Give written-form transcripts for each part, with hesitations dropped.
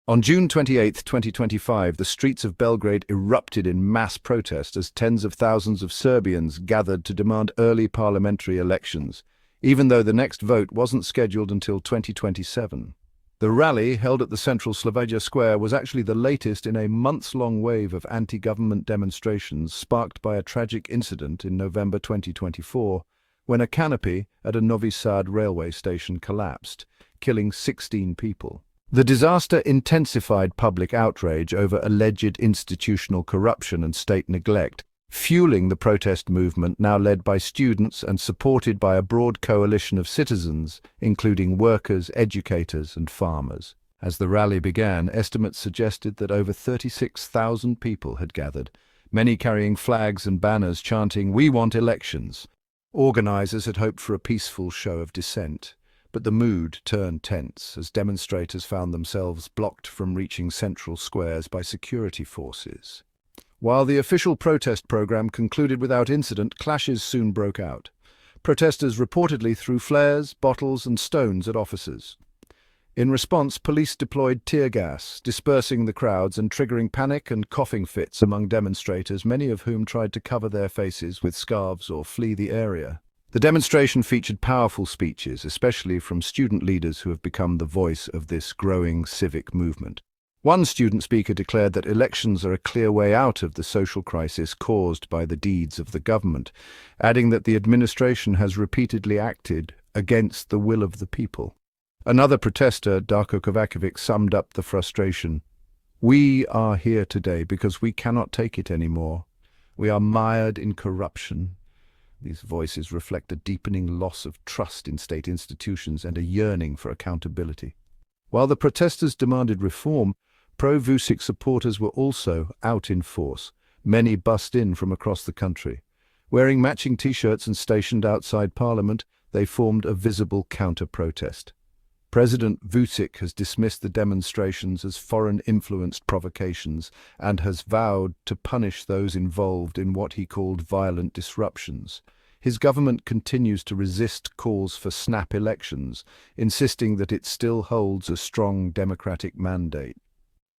On June 28, 2025, the streets of Belgrade erupted in mass protest as tens of thousands of Serbians gathered to demand early parliamentary elections, even though the next vote wasn't scheduled until 2027. The rally, held at the central Slovakia Square, was actually the latest in a months-long wave of anti-government demonstrations sparked by a tragic incident in November 2024, when a canopy at a Novi Sad railway station collapsed, killing 16 people. The disaster intensified public outrage over alleged institutional corruption and state neglect, fueling the protest movement now led by students and supported by a broad coalition of citizens, including workers, educators, and farmers. As the rally began, estimates suggested that over 36,000 people had gathered, many carrying flags and banners chanting, "We want elections." Organizers had hoped for a peaceful show of dissent, but the mood turned tense as demonstrators found themselves blocked from reaching central squares by security forces. While the official protest program concluded without incident, clashes soon broke out. Protesters reportedly threw flares, bottles, and stones at officers. In response, police deployed tear gas, dispersing the crowds and triggering panic and coughing fits among demonstrators, many of whom tried to cover their faces with scarves or flee the area. The demonstration featured powerful speeches, especially from student leaders who have become the voice of this growing civic movement. One student speaker declared that elections are a clear way out of the social crisis caused by the deeds of the government, adding that the administration has repeatedly acted against the will of the people. Another protester, Darko Kovacevic, summed up the frustration. "We are here today because we cannot take it anymore. We are mired in corruption." These voices reflect a deepening loss of trust in state institutions and a yearning for accountability. While the protesters demanded reform, pro-Vučić supporters were also out in force. Many bussed in from across the country. Wearing matching t-shirts and stationed outside Parliament, they formed a visible counter-protest. President Vučić has dismissed the demonstrations as foreign-influenced provocations and has vowed to punish those involved in what he called violent disruptions. His government continues to resist calls for snap elections, insisting that it still holds a strong democratic mandate.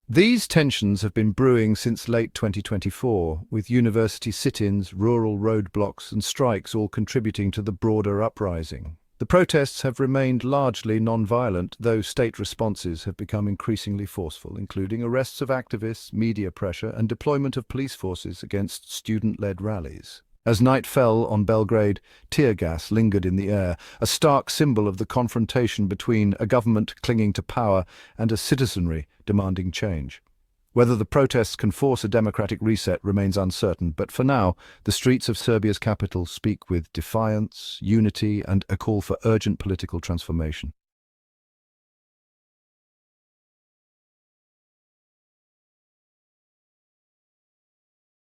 These tensions have been brewing since late 2024, with university sit-ins, rural roadblocks, and strikes all contributing to the broader uprising. The protests have remained largely non-violent, though state responses have become increasingly forceful, including arrests of activists, media pressure, and deployment of police forces against student-led rallies. As night fell on Belgrade, tear gas lingered in the air, a stark symbol of the confrontation between a government clinging to power and a citizenry demanding change. Whether the protests can force a democratic reset remains uncertain, but for now, the streets of Serbia's capital speak with defiance, unity, and a call for urgent political transformation.